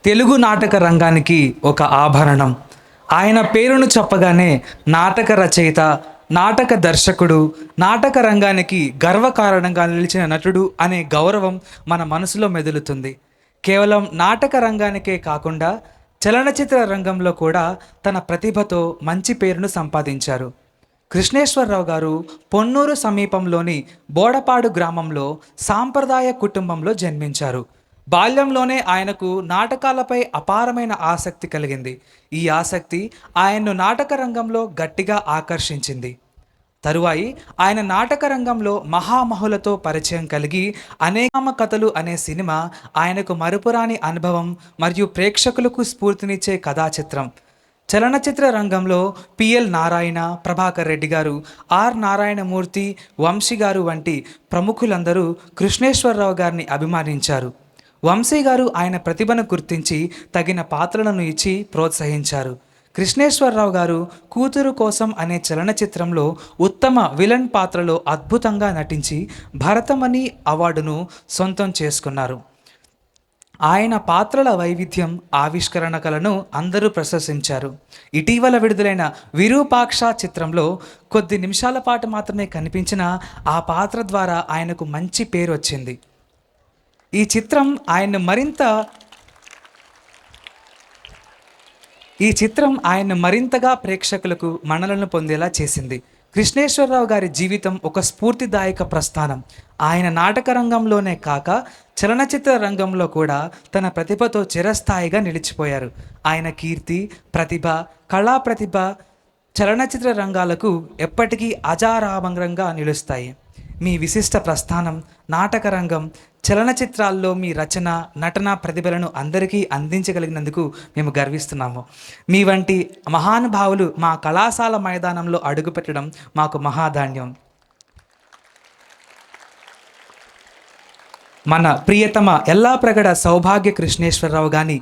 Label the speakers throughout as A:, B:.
A: తెలుగు నాటక రంగానికి ఒక ఆభరణం. ఆయన పేరును చెప్పగానే నాటక రచయిత, నాటక దర్శకుడు, నాటక రంగానికి గర్వకారణంగా నిలిచిన నటుడు అనే గౌరవం మన మనసులో మెదులుతుంది. కేవలం నాటక రంగానికే కాకుండా చలనచిత్ర రంగంలో కూడా తన ప్రతిభతో మంచి పేరును సంపాదించారు. కృష్ణేశ్వరరావు గారు పొన్నూరు సమీపంలోని బోడపాడు గ్రామంలో సాంప్రదాయ కుటుంబంలో జన్మించారు. బాల్యంలోనే ఆయనకు నాటకాలపై అపారమైన ఆసక్తి కలిగింది. ఈ ఆసక్తి ఆయన్ను నాటక రంగంలో గట్టిగా ఆకర్షించింది. తరువాయి ఆయన నాటక రంగంలో మహామహులతో పరిచయం కలిగి అనేకామ కథలు అనే సినిమా ఆయనకు మరుపురాని అనుభవం మరియు ప్రేక్షకులకు స్ఫూర్తినిచ్చే కథాచిత్రం. చలనచిత్ర రంగంలో పిఎల్ నారాయణ, ప్రభాకర్ రెడ్డి గారు, ఆర్ నారాయణమూర్తి, వంశీ గారు వంటి ప్రముఖులందరూ కృష్ణేశ్వరరావు గారిని అభిమానించారు. వంశీ గారు ఆయన ప్రతిభను గుర్తించి తగిన పాత్రలను ఇచ్చి ప్రోత్సహించారు. కృష్ణేశ్వరరావు గారు కూతురు కోసం అనే చలనచిత్రంలో ఉత్తమ విలన్ పాత్రలో అద్భుతంగా నటించి భరతమణి అవార్డును సొంతం చేసుకున్నారు. ఆయన పాత్రల వైవిధ్యం, ఆవిష్కరణ కళను అందరూ ప్రశంసించారు. ఇటీవల విడుదలైన విరూపాక్ష చిత్రంలో కొద్ది నిమిషాల పాటు మాత్రమే కనిపించిన ఆ పాత్ర ద్వారా ఆయనకు మంచి పేరు వచ్చింది. ఈ చిత్రం ఆయన్ను మరింతగా ప్రేక్షకులకు మన్ననలను పొందేలా చేసింది. కృష్ణేశ్వరరావు గారి జీవితం ఒక స్ఫూర్తిదాయక ప్రస్థానం. ఆయన నాటక రంగంలోనే కాక చలనచిత్ర రంగంలో కూడా తన ప్రతిభతో చిరస్థాయిగా నిలిచిపోయారు. ఆయన కీర్తి, ప్రతిభ, కళా ప్రతిభ చలనచిత్ర రంగాలకు ఎప్పటికీ అజారామరంగా నిలుస్తాయి. మీ విశిష్ట ప్రస్థానం, నాటక రంగం, చలనచిత్రాల్లో మీ రచన, నటన ప్రతిభలను అందరికీ అందించగలిగినందుకు మేము గర్విస్తున్నాము. మీ వంటి మహానుభావులు మా కళాశాల మైదానంలో అడుగుపెట్టడం మాకు మహాధాన్యం. మన ప్రియతమ ఎల్లాప్రగడ సౌభాగ్య కృష్ణేశ్వరరావు గారిని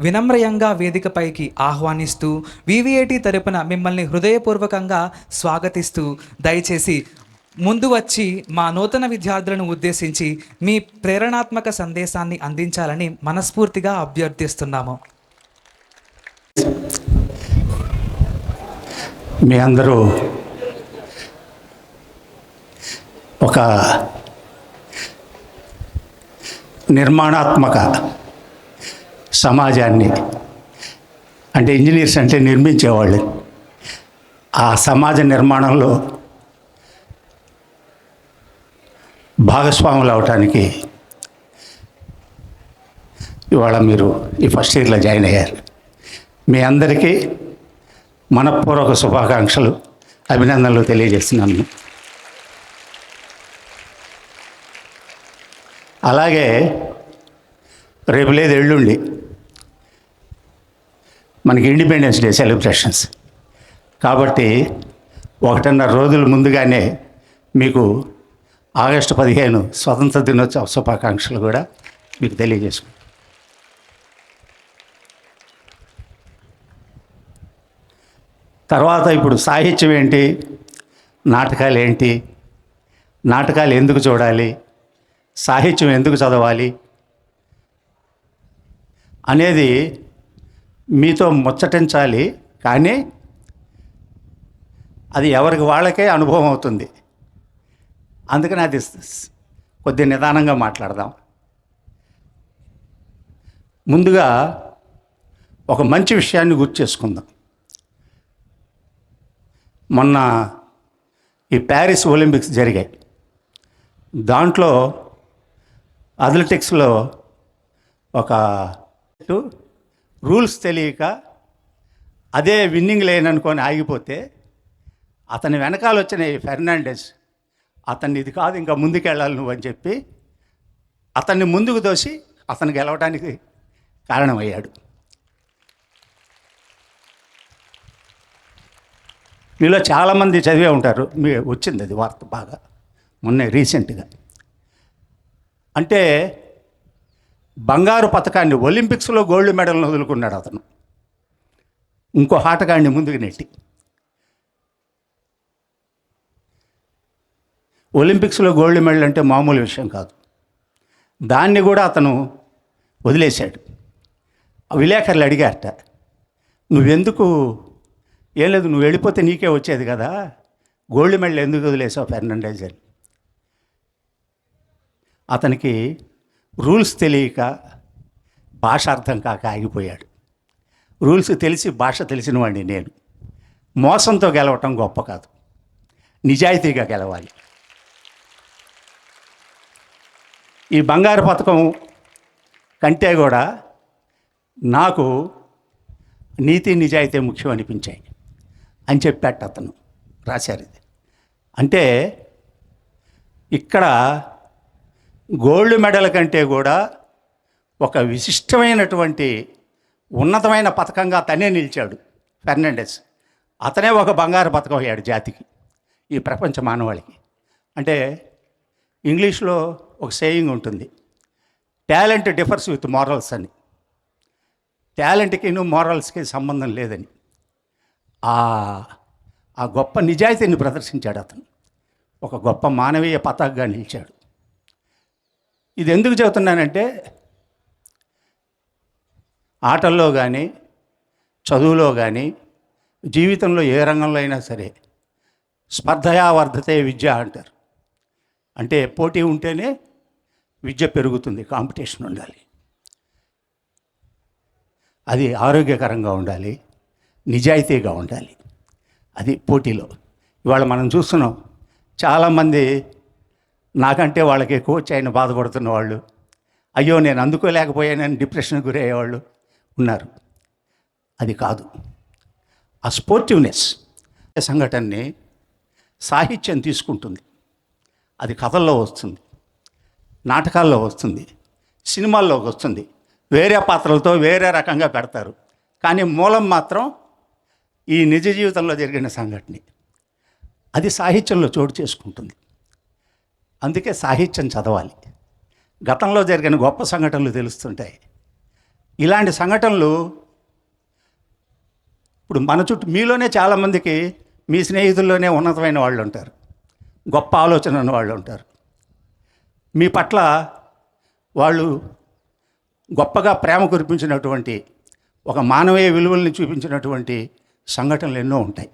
A: వినమ్రయంగా వేదికపైకి ఆహ్వానిస్తూ వివిఐటి తరపున మిమ్మల్ని హృదయపూర్వకంగా స్వాగతిస్తూ దయచేసి ముందు వచ్చి మా నూతన విద్యార్థులను ఉద్దేశించి మీ ప్రేరణాత్మక సందేశాన్ని అందించాలని మనస్ఫూర్తిగా అభ్యర్థిస్తున్నాము.
B: మీ అందరూ ఒక నిర్మాణాత్మక సమాజాన్ని, అంటే ఇంజనీర్స్ అంటే నిర్మించేవాళ్ళు, ఆ సమాజ నిర్మాణంలో భాగస్వాములు అవటానికి ఇవాళ మీరు ఈ ఫస్ట్ ఇయర్లో జాయిన్ అయ్యారు. మీ అందరికీ మనఃపూర్వక శుభాకాంక్షలు, అభినందనలు తెలియజేస్తున్నాను. అలాగే రేపు లేదు, ఎల్లుండి మనకి ఇండిపెండెన్స్ డే సెలబ్రేషన్స్. కాబట్టి 1.5 రోజుల ముందుగానే మీకు ఆగస్టు 15 స్వతంత్ర దినోత్సవ శుభాకాంక్షలు కూడా మీకు తెలియజేసుకుంటాం. తర్వాత ఇప్పుడు సాహిత్యం ఏంటి, నాటకాలు ఏంటి, నాటకాలు ఎందుకు చూడాలి, సాహిత్యం ఎందుకు చదవాలి అనేది మీతో ముచ్చటించాలి. కానీ అది ఎవరికి వాళ్ళకే అనుభవం అవుతుంది. అందుకని అది కొద్దిగా నిదానంగా మాట్లాడదాం. ముందుగా ఒక మంచి విషయాన్ని గుర్తు చేసుకుందాం. మొన్న ఈ ప్యారిస్ ఒలింపిక్స్ జరిగాయి. దాంట్లో అథ్లెటిక్స్లో ఒక రూల్స్ తెలియక అదే విన్నింగ్ లేన్ అనుకొని ఆగిపోతే అతని వెనకాల వచ్చిన ఈ ఫెర్నాండెస్ అతన్ని ఇది కాదు, ఇంకా ముందుకెళ్ళాలి నువ్వు అని చెప్పి అతన్ని ముందుకు దోసి అతను గెలవడానికి కారణమయ్యాడు. మీలో చాలామంది చదివే ఉంటారు, మీ వచ్చింది అది వార్త బాగా మొన్న రీసెంట్గా. అంటే బంగారు పథకాన్ని, ఒలింపిక్స్లో గోల్డ్ మెడల్ని వదులుకున్నాడు అతను, ఇంకో ఆటగాడిని ముందుకు నెట్టి. ఒలింపిక్స్లో గోల్డ్ మెడల్ అంటే మామూలు విషయం కాదు. దాన్ని కూడా అతను వదిలేశాడు. విలేకరులు అడిగారట, నువ్వెందుకు, ఏం లేదు నువ్వు వెళ్ళిపోతే నీకే వచ్చేది కదా, గోల్డ్ మెడల్ ఎందుకు వదిలేసావు ఫెర్నాండెజ్ అని. అతనికి రూల్స్ తెలియక, భాష అర్థం కాక ఆగిపోయాడు. రూల్స్ తెలిసి భాష తెలిసిన వాడిని నేను. మోసంతో గెలవటం గొప్ప కాదు, నిజాయితీగా గెలవాలి. ఈ బంగారు పథకం కంటే కూడా నాకు నీతి నిజాయితీ ముఖ్యం అనిపించాయి అని చెప్పాట అతను, రాశారు ఇది. అంటే ఇక్కడ గోల్డ్ మెడల్ కంటే కూడా ఒక విశిష్టమైనటువంటి ఉన్నతమైన పథకంగా తనే నిలిచాడు ఫెర్నాండెజ్. అతనే ఒక బంగారు పథకం అయ్యాడు జాతికి, ఈ ప్రపంచ మానవాళికి. అంటే ఇంగ్లీష్లో ఒక సేయింగ్ ఉంటుంది, టాలెంట్ డిఫర్స్ విత్ మారల్స్ అని. టాలెంట్కి మారల్స్కి సంబంధం లేదని. ఆ గొప్ప నిజాయితీని ప్రదర్శించాడు అతను, ఒక గొప్ప మానవీయ పతాకగా నిలిచాడు. ఇది ఎందుకు చెబుతున్నానంటే, ఆటల్లో కానీ చదువులో కానీ జీవితంలో ఏ రంగంలో అయినా సరే స్పర్ధయా వర్ధతే విద్య అంటారు. అంటే పోటీ ఉంటేనే విద్య పెరుగుతుంది, కాంపిటీషన్ ఉండాలి, అది ఆరోగ్యకరంగా ఉండాలి, నిజాయితీగా ఉండాలి. అది పోటీలో. ఇవాళ మనం చూస్తున్నాం, చాలామంది నాకంటే వాళ్ళకి కోచ్ అయిన బాధపడుతున్న వాళ్ళు, అయ్యో నేను అందుకోలేకపోయానని డిప్రెషన్కి గురయ్యేవాళ్ళు ఉన్నారు. అది కాదు. ఆ స్పోర్టివ్నెస్ సంఘటనని సాహిత్యం తీసుకుంటుంది. అది కథల్లో వస్తుంది, నాటకాల్లో వస్తుంది, సినిమాల్లోకి వస్తుంది. వేరే పాత్రలతో వేరే రకంగా పెడతారు, కానీ మూలం మాత్రం ఈ నిజ జీవితంలో జరిగిన సంఘటన. అది సాహిత్యంలో చోటు చేసుకుంటుంది. అందుకే సాహిత్యం చదవాలి. గతంలో జరిగిన గొప్ప సంఘటనలు తెలుస్తుంటాయి. ఇలాంటి సంఘటనలు ఇప్పుడు మన చుట్టూ మీలోనే చాలామందికి, మీ స్నేహితుల్లోనే ఉన్నతమైన వాళ్ళు ఉంటారు, గొప్ప ఆలోచన ఉన్న వాళ్ళు ఉంటారు. మీ పట్ల వాళ్ళు గొప్పగా ప్రేమ కురిపించినటువంటి, ఒక మానవీయ విలువల్ని చూపించినటువంటి సంఘటనలు ఎన్నో ఉంటాయి.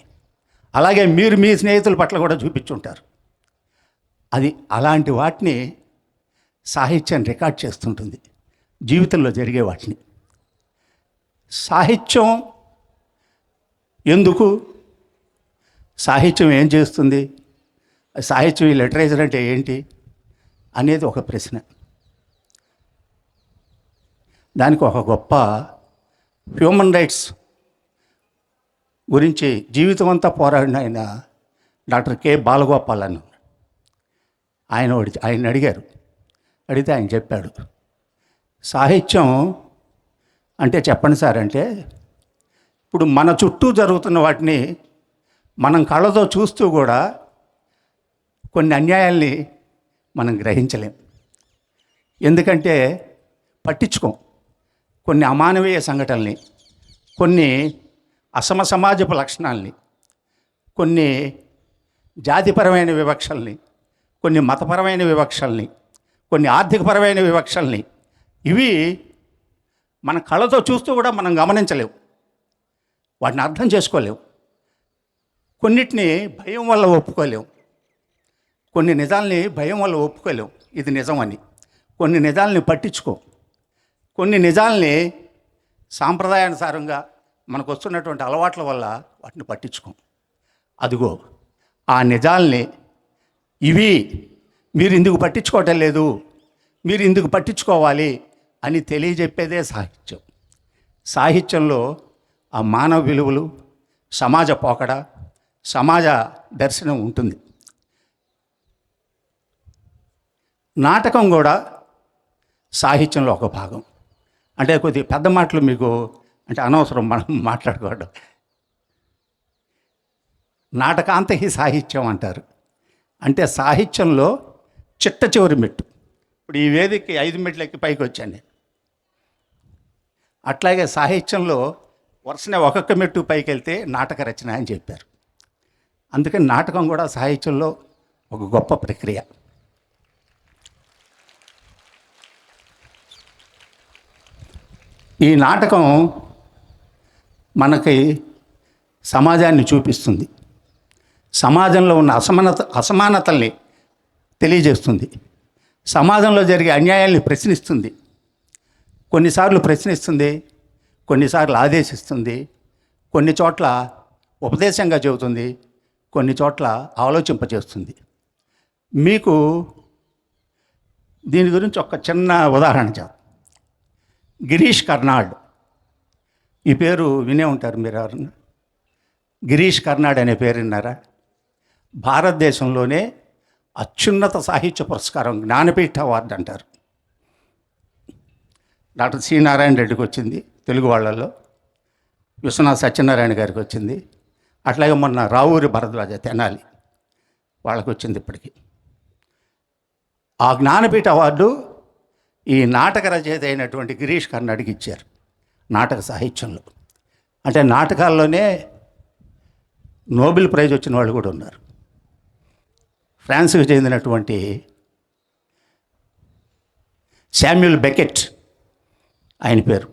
B: అలాగే మీరు మీ స్నేహితుల పట్ల కూడా చూపించుంటారు. అది అలాంటి వాటిని సాహిత్యం రికార్డ్ చేస్తుంటుంది, జీవితంలో జరిగే వాటిని. సాహిత్యం ఎందుకు, సాహిత్యం ఏం చేస్తుంది, సాహిత్యం ఈ లిటరేచర్ అంటే ఏంటి అనేది ఒక ప్రశ్న. దానికి ఒక గొప్ప హ్యూమన్ రైట్స్ గురించి జీవితం అంతా పోరాడిన ఆయన డాక్టర్ కె బాలగోపాల్ అని ఆయన అడిగారు. అడిగితే ఆయన చెప్పాడు, సాహిత్యం అంటే చెప్పండి సార్ అంటే, ఇప్పుడు మన చుట్టూ జరుగుతున్న వాటిని మనం కళ్ళతో చూస్తూ కూడా కొన్ని అన్యాయాల్ని మనం గ్రహించలేం. ఎందుకంటే పట్టించుకోం. కొన్ని అమానవీయ సంఘటనల్ని, కొన్ని సమాజపు లక్షణాలని, కొన్ని జాతిపరమైన వివక్షల్ని, కొన్ని మతపరమైన వివక్షల్ని, కొన్ని ఆర్థికపరమైన వివక్షల్ని, ఇవి మన కళ్ళతో చూస్తూ కూడా మనం గమనించలేము, వాటిని అర్థం చేసుకోలేము. కొన్నిటిని భయం వల్ల ఒప్పుకోలేము, కొన్ని నిజాల్ని భయం వల్ల ఒప్పుకోలేము ఇది నిజమని. కొన్ని నిజాల్ని పట్టించుకో, కొన్ని నిజాల్ని సాంప్రదాయానుసారంగా మనకు వస్తున్నటువంటి అలవాట్ల వల్ల వాటిని పట్టించుకోం. అదిగో ఆ నిజాల్ని, ఇవి మీరు ఇందుకు పట్టించుకోవటం లేదు, మీరు ఇందుకు పట్టించుకోవాలి అని తెలియజెప్పేదే సాహిత్యం. సాహిత్యంలో ఆ మానవ విలువలు, సమాజ పోకడ, సమాజ దర్శనం ఉంటుంది. నాటకం కూడా సాహిత్యంలో ఒక భాగం. అంటే కొద్దిగా పెద్ద మాటలు మీకు అంటే అనవసరం మనం మాట్లాడుకోవడం. నాటకాంత హి సాహిత్యం అంటారు. అంటే సాహిత్యంలో చిట్ట చివరి మెట్టు. ఇప్పుడు ఈ వేదికకి 5 మెట్లు ఎక్కి పైకి వచ్చాను. అట్లాగే సాహిత్యంలో వరుసనే ఒక్కొక్క మెట్టు పైకి వెళ్తే నాటక రచన అని చెప్పారు. అందుకని నాటకం కూడా సాహిత్యంలో ఒక గొప్ప ప్రక్రియ. ఈ నాటకం మనకి సమాజాన్ని చూపిస్తుంది, సమాజంలో ఉన్న అసమానతల్ని తెలియజేస్తుంది, సమాజంలో జరిగే అన్యాయాల్ని ప్రశ్నిస్తుంది. కొన్నిసార్లు ప్రశ్నిస్తుంది, కొన్నిసార్లు ఆదేశిస్తుంది, కొన్ని చోట్ల ఉపదేశంగా చెబుతుంది, కొన్ని చోట్ల ఆలోచింపజేస్తుంది. మీకు దీని గురించి ఒక చిన్న ఉదాహరణ చెప్తాను. గిరీష్ కర్నాడ్, ఈ పేరు వినే ఉంటారు మీరు ఎవరన్నా. గిరీష్ కర్నాడ్ అనే పేరు విన్నారా? భారతదేశంలోనే అత్యున్నత సాహిత్య పురస్కారం జ్ఞానపీఠ అవార్డు అంటారు. డాక్టర్ సి నారాయణ రెడ్డికి వచ్చింది తెలుగు వాళ్ళల్లో, విశ్వనాథ్ సత్యనారాయణ గారికి వచ్చింది, అట్లాగే మొన్న రావూరి భరద్వాజ తెనాలి వాళ్ళకి వచ్చింది. ఇప్పటికీ ఆ జ్ఞానపీఠ అవార్డు ఈ నాటక రచయిత అయినటువంటి గిరీష్ కర్నాడ్కి ఇచ్చారు నాటక సాహిత్యంలో. అంటే నాటకాల్లోనే నోబెల్ ప్రైజ్ వచ్చిన వాళ్ళు కూడా ఉన్నారు. ఫ్రాన్స్కి చెందినటువంటి శామ్యూల్ బెకెట్ ఆయన పేరు.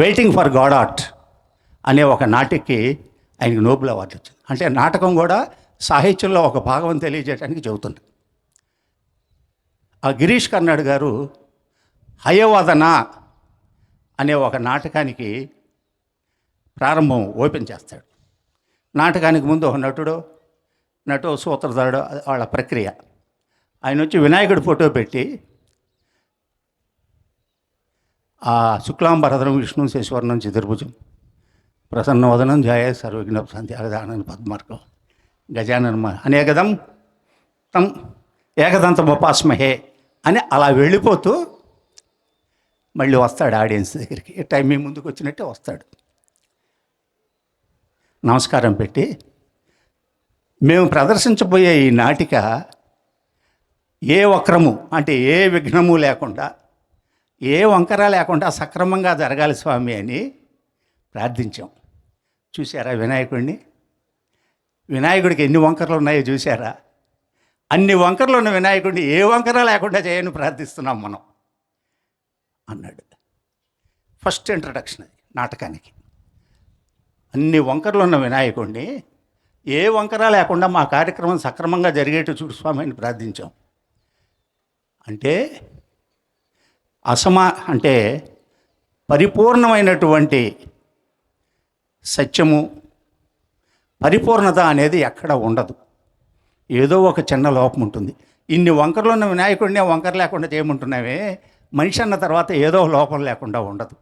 B: వెయిటింగ్ ఫర్ గాడాట్ అనే ఒక నాటికి ఆయనకి నోబెల్ అవార్డు వచ్చింది. అంటే నాటకం కూడా సాహిత్యంలో ఒక భాగం తెలియజేయడానికి చెబుతుంది. ఆ గిరీష్ కర్నాడ్ గారు హయవదన అనే ఒక నాటకానికి ప్రారంభం ఓపెన్ చేస్తాడు. నాటకానికి ముందు ఒక నటో సూత్రధారుడు వాళ్ళ ప్రక్రియ. ఆయన వచ్చి వినాయకుడి ఫోటో పెట్టి ఆ శుక్లాంబరధరం విష్ణు శశివర్ణం చతుర్భుజం ప్రసన్నవదనం ధ్యాయ సర్వజ్ఞ సంధ్యాగదానని పద్మార్గం గజానన అనేకదం తం ఏకదంతం ఉపాస్మహే అని అలా వెళ్ళిపోతూ మళ్ళీ వస్తాడు ఆడియన్స్ దగ్గరికి. టైం మీ ముందుకు వచ్చినట్టే వస్తాడు. నమస్కారం పెట్టి, మేము ప్రదర్శించబోయే ఈ నాటిక ఏ వక్రము అంటే ఏ విఘ్నము లేకుండా, ఏ వంకర లేకుండా సక్రమంగా జరగాలి స్వామి అని ప్రార్థించాం. చూశారా వినాయకుడిని? వినాయకుడికి ఎన్ని వంకరలు ఉన్నాయో చూశారా? అన్ని వంకరలు ఉన్న వినాయకుడిని ఏ వంకర లేకుండా చేయని ప్రార్థిస్తున్నాం మనం అన్నాడు. ఫస్ట్ ఇంట్రడక్షన్ అది నాటకానికి. అన్ని వంకరలు ఉన్న వినాయకుడిని ఏ వంకర లేకుండా మా కార్యక్రమం సక్రమంగా జరిగేట్టు చూడు స్వామి అని ప్రార్థించాం. అంటే అంటే పరిపూర్ణమైనటువంటి సత్యము, పరిపూర్ణత అనేది ఎక్కడ ఉండదు. ఏదో ఒక చిన్న లోపం ఉంటుంది. ఇన్ని వంకరలు ఉన్న వినాయకుడినే వంకర లేకుండా చేయమంటున్నావే, మనిషి అన్న తర్వాత ఏదో లోపం లేకుండా ఉండదు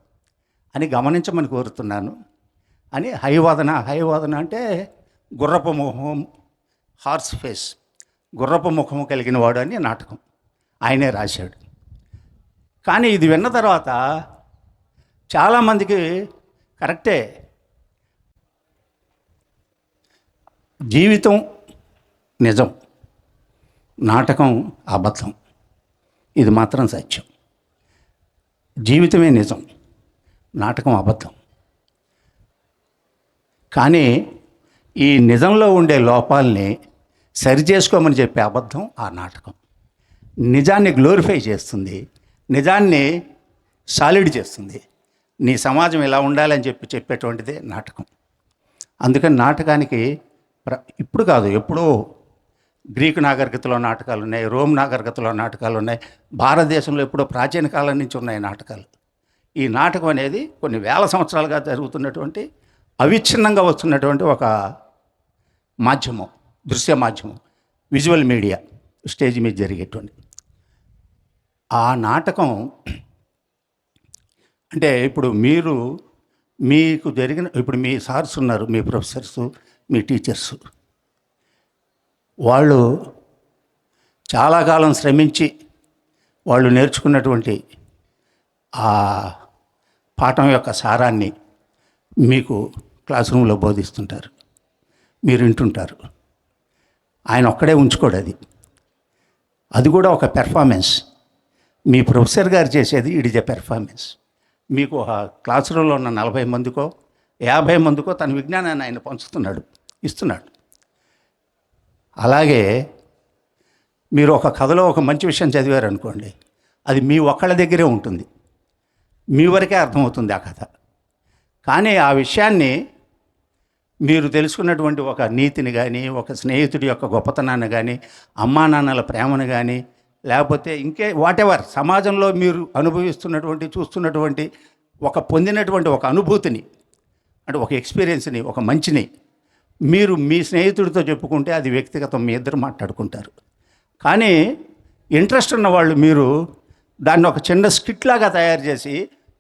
B: అని గమనించమని కోరుతున్నాను అని. హైవాదన అంటే గుర్రపు ముఖం, హార్స్ ఫేస్, గుర్రపు ముఖము కలిగిన వాడు అని నాటకం ఆయనే రాశాడు. కానీ ఇది విన్న తర్వాత చాలామందికి కరెక్టే, జీవితం నిజం, నాటకం అబద్ధం, ఇది మాత్రం సత్యం. జీవితమే నిజం, నాటకం అబద్ధం. కానీ ఈ నిజంలో ఉండే లోపాలని సరిచేసుకోమని చెప్పే అబద్ధం ఆ నాటకం. నిజాన్ని గ్లోరిఫై చేస్తుంది, నిజాన్ని సాలిడ్ చేస్తుంది. నీ సమాజం ఇలా ఉండాలని చెప్పేటువంటిదే నాటకం. అందుకని నాటకానికి ఇప్పుడు కాదు, ఎప్పుడో గ్రీకు నాగరికతలో నాటకాలు ఉన్నాయి, రోమ్ నాగరికతలో నాటకాలు ఉన్నాయి, భారతదేశంలో ఎప్పుడో ప్రాచీన కాలం నుంచి ఉన్నాయి నాటకాలు. ఈ నాటకం అనేది కొన్ని వేల సంవత్సరాలుగా జరుగుతున్నటువంటి, అవిచ్ఛిన్నంగా వస్తున్నటువంటి ఒక మాధ్యమం, దృశ్య మాధ్యమం, విజువల్ మీడియా, స్టేజ్ మీద జరిగేటువంటి ఆ నాటకం. అంటే ఇప్పుడు మీకు జరిగిన, ఇప్పుడు మీ సార్స్ ఉన్నారు, మీ ప్రొఫెసర్సు, మీ టీచర్సు, వాళ్ళు చాలా కాలం శ్రమించి వాళ్ళు నేర్చుకున్నటువంటి ఆ పాఠం యొక్క సారాన్ని మీకు క్లాస్ రూమ్లో బోధిస్తుంటారు, మీరు వింటుంటారు. ఆయన ఒక్కడే ఉంచుకోడు, అది కూడా ఒక పెర్ఫార్మెన్స్. మీ ప్రొఫెసర్ గారు చేసేది ఇట్ ఈజ్ ఎ పెర్ఫార్మెన్స్. మీకు ఆ క్లాస్ రూమ్లో ఉన్న 40 మందికో 50 మందికో తన విజ్ఞానాన్ని ఆయన పంచుతున్నాడు, ఇస్తున్నాడు. అలాగే మీరు ఒక కథలో ఒక మంచి విషయం చదివారనుకోండి, అది మీ ఒక్కళ్ళ దగ్గరే ఉంటుంది. మీ వరకే అర్థమవుతుంది ఆ కథ. కానీ ఆ విషయాన్ని మీరు తెలుసుకున్నటువంటి ఒక నీతిని కానీ, ఒక స్నేహితుడి యొక్క గొప్పతనాన్ని కానీ, అమ్మా నాన్నల ప్రేమను కానీ, లేకపోతే ఇంకే వాటెవర్ సమాజంలో మీరు అనుభవిస్తున్నటువంటి, చూస్తున్నటువంటి పొందినటువంటి ఒక అనుభూతిని, అంటే ఒక ఎక్స్పీరియన్స్ని, ఒక మంచిని మీరు మీ స్నేహితుడితో చెప్పుకుంటే అది వ్యక్తిగతం, మీ ఇద్దరు మాట్లాడుకుంటారు. కానీ ఇంట్రెస్ట్ ఉన్న వాళ్ళు మీరు దాన్ని ఒక చిన్న స్కిట్ లాగా తయారు చేసి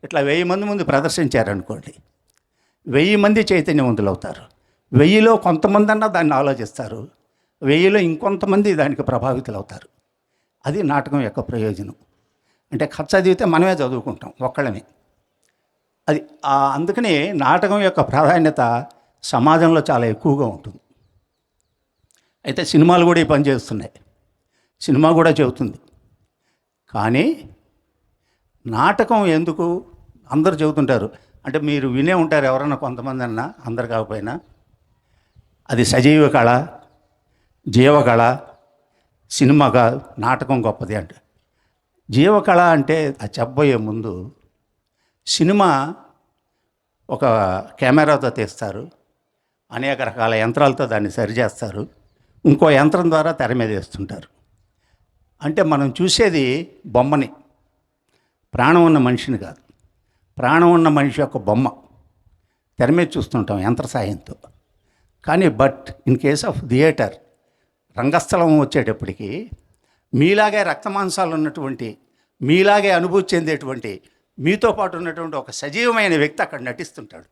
B: ఇట్లా 1000 మంది ముందు ప్రదర్శించారనుకోండి, 1000 మంది చైతన్యవంతులు అవుతారు. 1000లో కొంతమంది అన్నా దాన్ని ఆలోచిస్తారు, 1000లో ఇంకొంతమంది దానికి ప్రభావితులు అవుతారు. అది నాటకం యొక్క ప్రయోజనం. అంటే కథ చదివితే మనమే చదువుకుంటాం ఒక్కళ్ళమే. అది అందుకని నాటకం యొక్క ప్రాధాన్యత సమాజంలో చాలా ఎక్కువగా ఉంటుంది. అయితే సినిమాలు కూడా ఈ పని చేస్తున్నాయి, సినిమా కూడా చెబుతుంది. కానీ నాటకం ఎందుకు అందరూ చెబుతుంటారు అంటే, మీరు వినే ఉంటారు ఎవరన్నా కొంతమంది అన్నా, అందరు కాకపోయినా, అది సజీవ కళ, జీవకళ, సినిమా కాదు నాటకం గొప్పది అంటే. జీవకళ అంటే అది చెప్పబోయే ముందు, సినిమా ఒక కెమెరాతో తీస్తారు, అనేక రకాల యంత్రాలతో దాన్ని సరిచేస్తారు, ఇంకో యంత్రం ద్వారా తెర మీద వేస్తుంటారు. అంటే మనం చూసేది బొమ్మని, ప్రాణం ఉన్న మనిషిని కాదు. ప్రాణం ఉన్న మనిషి యొక్క బొమ్మ తెర మీద చూస్తుంటాం యంత్ర సాయంతో. కానీ ఇన్ కేస్ ఆఫ్ థియేటర్, రంగస్థలం వచ్చేటప్పటికి మీలాగే రక్తమాంసాలు ఉన్నటువంటి, మీలాగే అనుభూతి చెందేటువంటి, మీతో పాటు ఉన్నటువంటి ఒక సజీవమైన వ్యక్తి అక్కడ నటిస్తుంటాడు.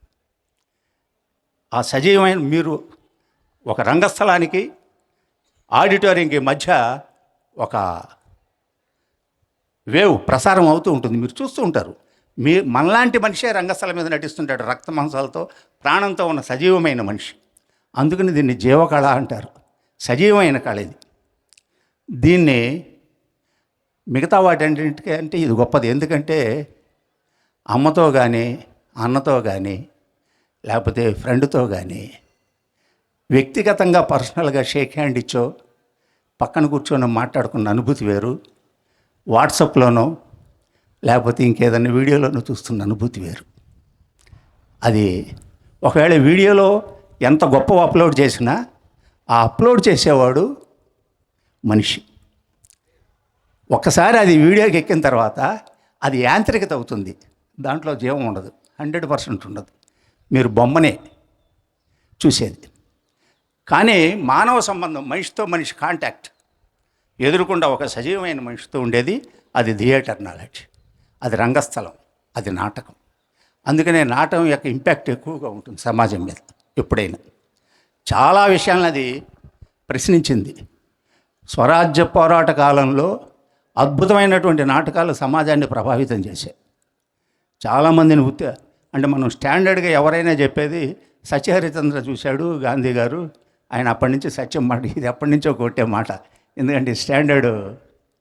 B: ఆ సజీవమైన మీరు ఒక రంగస్థలానికి ఆడిటోరియంకి మధ్య ఒక వేవ్ ప్రసారం అవుతూ ఉంటుంది, మీరు చూస్తూ ఉంటారు. మనలాంటి మనిషే రంగస్థలం మీద నటిస్తుంటాడు, రక్తమాంసాలతో ప్రాణంతో ఉన్న సజీవమైన మనిషి. అందుకని దీన్ని జీవకళ అంటారు, సజీవమైన కళ ఇది. దీన్ని మిగతా వాటన్నింటికి అంటే ఇది గొప్పది. ఎందుకంటే అమ్మతో కానీ, అన్నతో కానీ, లేకపోతే ఫ్రెండ్తో కానీ వ్యక్తిగతంగా పర్సనల్గా షేక్ హ్యాండ్ ఇచ్చో, పక్కన కూర్చొని మాట్లాడుకున్న అనుభూతి వేరు, వాట్సాప్లోనో లేకపోతే ఇంకేదైనా వీడియోలోనో చూస్తున్న అనుభూతి వేరు. అది ఒకవేళ వీడియోలో ఎంత గొప్ప అప్లోడ్ చేసినా ఆ అప్లోడ్ చేసేవాడు మనిషి. ఒక్కసారి అది వీడియోకి ఎక్కిన తర్వాత అది యాంత్రికత అవుతుంది, దాంట్లో జీవం ఉండదు, 100% ఉండదు. మీరు బొమ్మనే చూసేది. కానీ మానవ సంబంధం, మనిషితో మనిషి కాంటాక్ట్, ఎదురుకుండా ఒక సజీవమైన మనిషితో ఉండేది, అది థియేటర్ నాలెడ్జ్, అది రంగస్థలం, అది నాటకం. అందుకనే నాటకం యొక్క ఇంపాక్ట్ ఎక్కువగా ఉంటుంది సమాజం మీద. ఎప్పుడైనా చాలా విషయాలను అది ప్రశ్నించింది. స్వరాజ్య పోరాట కాలంలో అద్భుతమైనటువంటి నాటకాలు సమాజాన్ని ప్రభావితం చేశాయి. చాలామందిని అంటే మనం స్టాండర్డ్గా ఎవరైనా చెప్పేది సత్యహరిచంద్ర చూశాడు గాంధీ గారు, ఆయన అప్పటి నుంచి సత్యం మాట, ఇది ఎప్పటి నుంచో కొట్టే మాట, ఎందుకంటే స్టాండర్డ్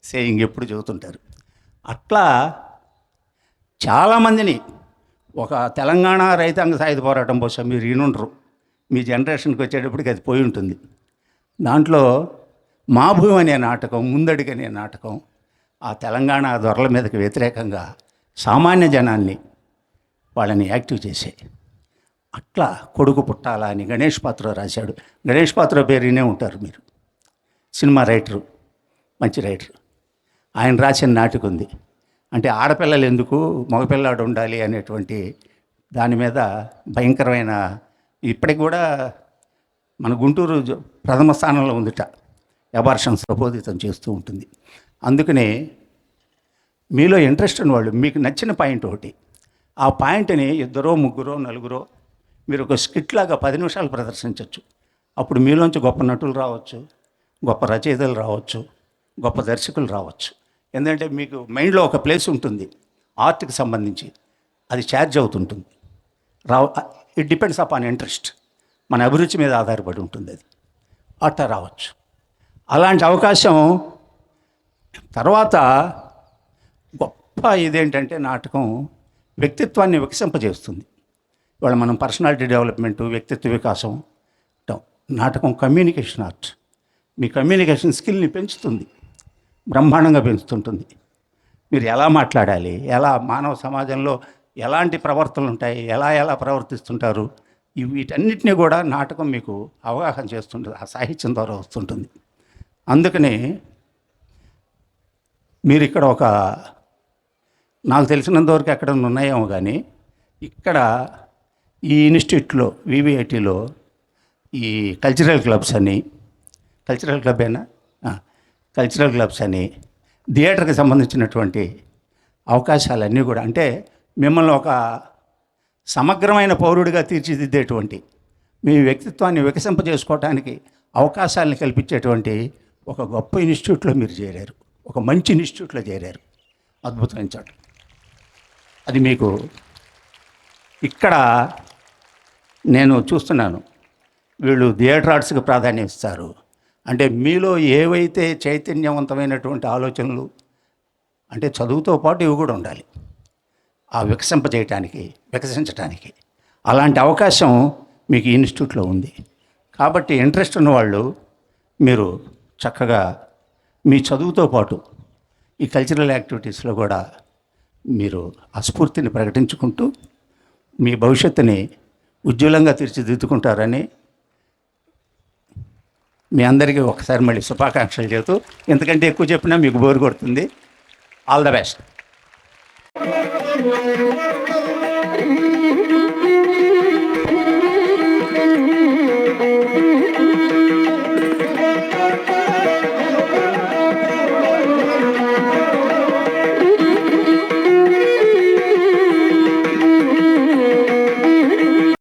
B: సేయింగ్ ఎప్పుడు చెబుతుంటారు. అట్లా చాలామందిని, ఒక తెలంగాణ రైతాంగ సాయుధ పోరాటం బహుశా మీరు వినుండరు, మీ జనరేషన్కి వచ్చేటప్పటికి అది పోయి ఉంటుంది. దాంట్లో మా భూమి అనే నాటకం, ముందడుగు అనే నాటకం ఆ తెలంగాణ దొరల మీదకి వ్యతిరేకంగా సామాన్య జనాన్ని వాళ్ళని యాక్టివ్ చేసే. అట్లా కొడుకు పుట్టాలా అని గణేష్ పాత్ర రాశాడు. గణేష్ పాత్ర పేరు వినే ఉంటారు మీరు, సినిమా రైటరు, మంచి రైటరు. ఆయన రాసిన నాటిక ఉంది. అంటే ఆడపిల్లలు ఎందుకు మగపిల్లాడు ఉండాలి అనేటువంటి దాని మీద భయంకరమైన, ఇప్పటికి కూడా మన గుంటూరు ప్రథమ స్థానంలో ఉందిట, అబార్షన్స్ ప్రబోధితం చేస్తూ ఉంటుంది. అందుకనే మీలో ఇంట్రెస్ట్ ఉన్న వాళ్ళు, మీకు నచ్చిన పాయింట్ ఒకటి, ఆ పాయింట్ని 2, 3, 4 మీరు ఒక స్కిట్ లాగా 10 నిమిషాలు ప్రదర్శించవచ్చు. అప్పుడు మీలోంచి గొప్ప నటులు రావచ్చు, గొప్ప రచయితలు రావచ్చు, గొప్ప దర్శకులు రావచ్చు. ఎందుకంటే మీకు మైండ్లో ఒక ప్లేస్ ఉంటుంది ఆర్ట్కి సంబంధించి, అది ఛార్జ్ అవుతుంటుంది. ఇట్ డిపెండ్స్ అపాన్ ఇంట్రెస్ట్, మన అభిరుచి మీద ఆధారపడి ఉంటుంది. అది అట్లా రావచ్చు. అలాంటి అవకాశం తర్వాత గొప్ప ఇదేంటంటే నాటకం వ్యక్తిత్వాన్ని వికసింపజేస్తుంది. ఇవాళ మనం పర్సనాలిటీ డెవలప్మెంటు, వ్యక్తిత్వ వికాసం, నాటకం కమ్యూనికేషన్ ఆర్ట్, మీ కమ్యూనికేషన్ స్కిల్ని పెంచుతుంది, బ్రహ్మాండంగా పెంచుతుంటుంది. మీరు ఎలా మాట్లాడాలి, ఎలా మానవ సమాజంలో ఎలాంటి ప్రవర్తనలు ఉంటాయి, ఎలా ప్రవర్తిస్తుంటారు, వీటన్నిటిని కూడా నాటకం మీకు అవగాహన చేస్తుంటుంది, ఆ సాహిత్యం ద్వారా వస్తుంటుంది. అందుకని మీరు ఇక్కడ నాకు తెలిసినంతవరకు ఎక్కడ ఉన్నాయేమో కానీ ఇక్కడ ఈ ఇన్స్టిట్యూట్లో వివిఐటిలో ఈ కల్చరల్ క్లబ్స్ అని, కల్చరల్ క్లబ్స్ అని థియేటర్కి సంబంధించినటువంటి అవకాశాలన్నీ కూడా, అంటే మిమ్మల్ని ఒక సమగ్రమైన పౌరుడిగా తీర్చిదిద్దేటువంటి, మీ వ్యక్తిత్వాన్ని వికసింపజేసుకోవడానికి అవకాశాలను కల్పించేటువంటి ఒక గొప్ప ఇన్స్టిట్యూట్లో మీరు చేరారు, ఒక మంచి ఇన్స్టిట్యూట్లో చేరారు, అద్భుతమైన చోట. అది మీకు ఇక్కడ నేను చూస్తున్నాను, వీళ్ళు థియేటర్ ఆర్ట్స్కి ప్రాధాన్యం ఇస్తారు. అంటే మీలో ఏవైతే చైతన్యవంతమైనటువంటి ఆలోచనలు, అంటే చదువుతో పాటు ఇవి కూడా ఉండాలి, ఆ వికసించడానికి అలాంటి అవకాశం మీకు ఈ ఇన్స్టిట్యూట్లో ఉంది. కాబట్టి ఇంట్రెస్ట్ ఉన్నవాళ్ళు మీరు చక్కగా మీ చదువుతో పాటు ఈ కల్చరల్ యాక్టివిటీస్లో కూడా మీరు ఆ స్ఫూర్తిని ప్రకటించుకుంటూ మీ భవిష్యత్తుని ఉజ్వలంగా తీర్చిదిద్దుకుంటారని మీ అందరికీ ఒకసారి మళ్ళీ శుభాకాంక్షలు చెబుతూ, ఎందుకంటే ఎక్కువ చెప్పినా మీకు బోరు కొడుతుంది. All the best.